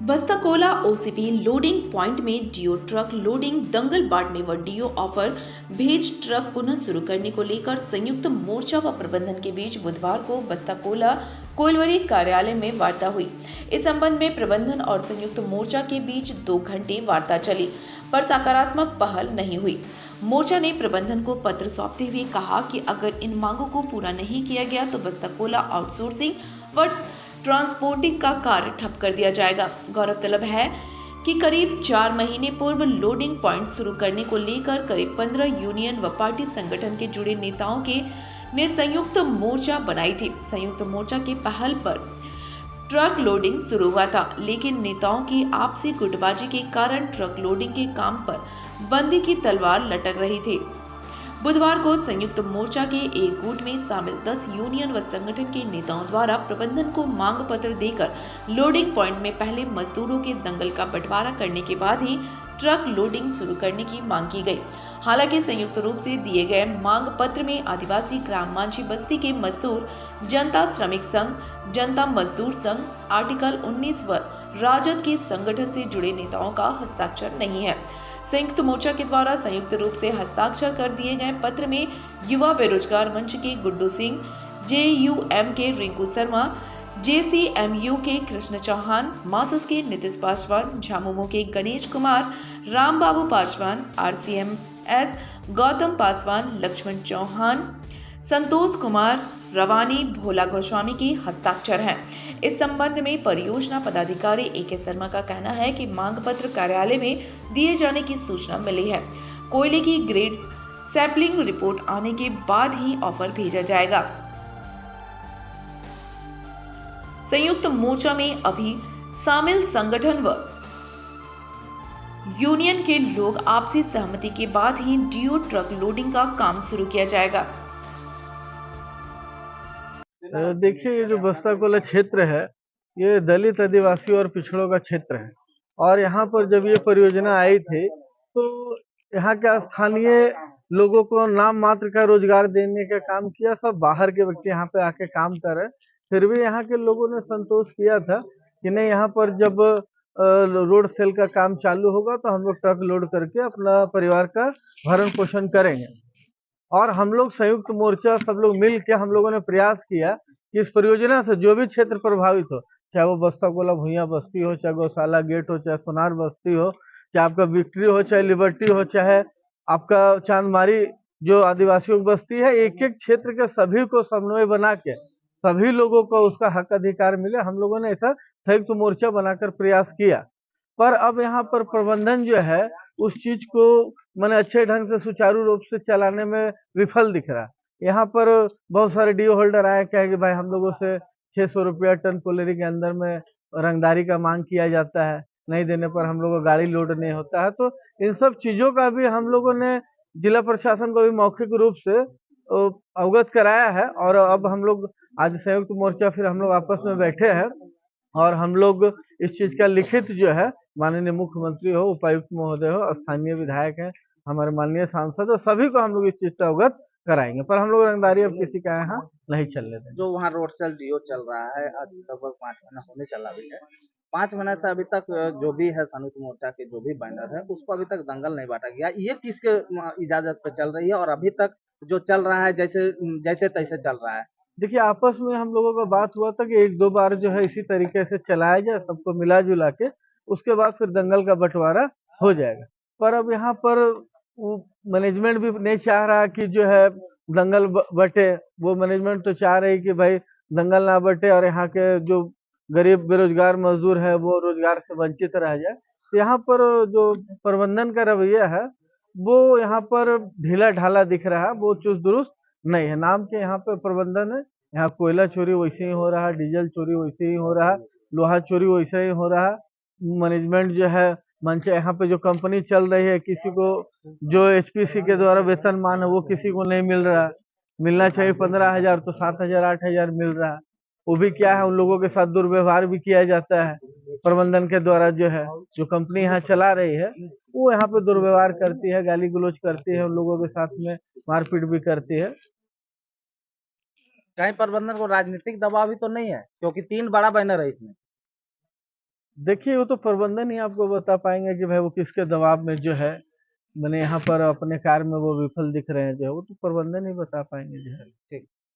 Bastakola OCP loading point में do truck loading दंगल बांटने व डीओ ऑफर भेज ट्रक पुनः शुरू करने को लेकर संयुक्त मोर्चा व प्रबंधन के बीच बुधवार को बस्ताकोला कोइलवरी कार्यालय में वार्ता हुई। इस संबंध में प्रबंधन और संयुक्त मोर्चा के बीच 2 घंटे वार्ता चली, पर सकारात्मक पहल नहीं हुई। मोर्चा ने प्रबंधन को पत्र सौंपते हुए कहा कि अगर इन मांगों को पूरा नहीं किया गया तो बस्ताकोला आउटसोर्सिंग व ट्रांसपोर्टिंग का कार्य ठप कर दिया जाएगा। गौरतलब है कि करीब 4 महीने पूर्व लोडिंग पॉइंट शुरू करने को लेकर करीब 15 यूनियन व पार्टी संगठन के जुड़े नेताओं ने संयुक्त मोर्चा बनाई थी। संयुक्त मोर्चा के पहल पर ट्रक लोडिंग शुरू हुआ था, लेकिन नेताओं की आपसी गुटबाजी के कारण ट्रक लोडिंग के काम पर बंदी की तलवार लटक रही थी। बुधवार को संयुक्त मोर्चा के एक गुट में शामिल 10 यूनियन व संगठन के नेताओं द्वारा प्रबंधन को मांग पत्र देकर लोडिंग पॉइंट में पहले मजदूरों के दंगल का बंटवारा करने के बाद ही ट्रक लोडिंग शुरू करने की मांग की गई। हालांकि संयुक्त रूप से दिए गए मांग पत्र में आदिवासी ग्राम मांझी बस्ती के मजदूर, जनता श्रमिक संघ, जनता मजदूर संघ, आर्टिकल 19 व राजद के संगठन से जुड़े नेताओं का हस्ताक्षर नहीं है। संयुक्त मोर्चा के द्वारा संयुक्त रूप से हस्ताक्षर कर दिए गए पत्र में युवा बेरोजगार मंच के गुड्डू सिंह, जेयूएम के रिंकू शर्मा, जेसीएमयू के कृष्ण चौहान, मासस के नीतीश पासवान, झामुमो के गणेश कुमार, राम बाबू पासवान, आरसीएमएस गौतम पासवान, लक्ष्मण चौहान, संतोष कुमार, रवानी भोला गोस्वामी के हस्ताक्षर हैं। इस संबंध में परियोजना पदाधिकारी AK शर्मा का कहना है कि मांग पत्र कार्यालय में दिए जाने की सूचना मिली है। कोयले की ग्रेड सैंपलिंग रिपोर्ट आने के बाद ही ऑफर भेजा जाएगा। संयुक्त मोर्चा में अभी शामिल संगठन व यूनियन के लोग आपसी सहमति के बाद ही डीओ ट्रक लोडिंग का काम शुरू किया जाएगा। देखिए, ये जो बस्ताकोला क्षेत्र है, ये दलित, आदिवासी और पिछड़ों का क्षेत्र है। और यहाँ पर जब ये परियोजना आई थी तो यहाँ के स्थानीय लोगों को नाम मात्र का रोजगार देने का काम किया। सब बाहर के व्यक्ति यहाँ पे आके काम कर रहे। फिर भी यहाँ के लोगों ने संतोष किया था कि नहीं, यहाँ पर जब रोड सेल का काम चालू होगा तो हम लोग ट्रक लोड करके अपना परिवार का भरण पोषण करेंगे। और हम लोग संयुक्त मोर्चा सब लोग मिल के हम लोगों ने प्रयास किया कि इस परियोजना से जो भी क्षेत्र प्रभावित हो, चाहे वो बस्ताकोला भुइयां बस्ती हो, चाहे गौशाला गेट हो, चाहे सोनार बस्ती हो, चाहे आपका विक्ट्री हो, चाहे लिबर्टी हो, चाहे आपका चांदमारी जो आदिवासियों की बस्ती है, एक एक क्षेत्र के सभी को समन्वय बना के सभी लोगों को उसका हक अधिकार मिले, हम लोगों ने ऐसा संयुक्त मोर्चा बनाकर प्रयास किया। पर अब यहाँ पर प्रबंधन जो है उस चीज को मैंने अच्छे ढंग से सुचारू रूप से चलाने में विफल दिख रहा है। यहाँ पर बहुत सारे डीओ होल्डर आए, कहे कि भाई हम लोगों से 600 रुपया टन कोयले के अंदर में रंगदारी का मांग किया जाता है, नहीं देने पर हम लोगों को गाड़ी लोड नहीं होता है। तो इन सब चीजों का भी हम लोगों ने जिला प्रशासन को भी मौखिक रूप से अवगत कराया है। और अब हम लोग आज संयुक्त मोर्चा फिर हम लोग आपस में बैठे हैं और हम लोग इस चीज का लिखित जो है माननीय मुख्यमंत्री हो, उपायुक्त महोदय हो, स्थानीय विधायक हैं, हमारे माननीय सांसद हो, सभी को हम लोग इस चीज से अवगत कराएंगे। पर हम लोग रंगदारी अब किसी का यहाँ नहीं चलने देंगे। जो वहाँ रोड सेल डीओ चल रहा है, आज लगभग 5 महीना होने चला भी है। 5 महीने से अभी तक जो भी है संयुक्त मोर्चा के जो भी बैनर है उसको अभी तक दंगल नहीं बांटा गया। ये किसके इजाजत पे चल रही है और अभी तक जो चल रहा है जैसे जैसे तैसे चल रहा है? देखिए, आपस में हम लोगों का बात हुआ था कि 1-2 बार जो है इसी तरीके से चलाया जाए, सबको मिला जुला के, उसके बाद फिर दंगल का बंटवारा हो जाएगा। पर अब यहाँ पर मैनेजमेंट भी नहीं चाह रहा कि जो है दंगल बटे। वो मैनेजमेंट तो चाह रही कि भाई दंगल ना बटे और यहाँ के जो गरीब बेरोजगार मजदूर है वो रोजगार से वंचित रह जाए। तो यहाँ पर जो प्रबंधन का रवैया है वो यहाँ पर ढीला ढाला दिख रहा है, वो चुस्त दुरुस्त नहीं है। नाम के यहाँ पे प्रबंधन है, यहाँ कोयला चोरी वैसे ही हो रहा है, डीजल चोरी वैसे ही हो रहा है, लोहा चोरी वैसे ही हो रहा है। मैनेजमेंट जो है मंच यहाँ पे जो कंपनी चल रही है, किसी को जो HPC के द्वारा वेतनमान है वो किसी को नहीं मिल रहा है। मिलना चाहिए 15,000 तो 7,000 8,000 मिल रहा है। वो भी क्या है, उन लोगों के साथ दुर्व्यवहार भी किया जाता है प्रबंधन के द्वारा। जो है जो कंपनी यहाँ चला रही है वो यहाँ पे दुर्व्यवहार करती है, गाली गलौज करती है, उन लोगों के साथ में मारपीट भी करती है। कहीं प्रबंधन को राजनीतिक दबाव भी तो नहीं है, क्योंकि 3 बड़ा बैनर है इसमें। देखिए वो तो प्रबंधन ही आपको बता पाएंगे कि भाई वो किसके दबाव में जो है मैंने यहाँ पर अपने कार्य में वो विफल दिख रहे हैं जो है वो तो प्रबंधन ही बता पाएंगे जो है। ठीक।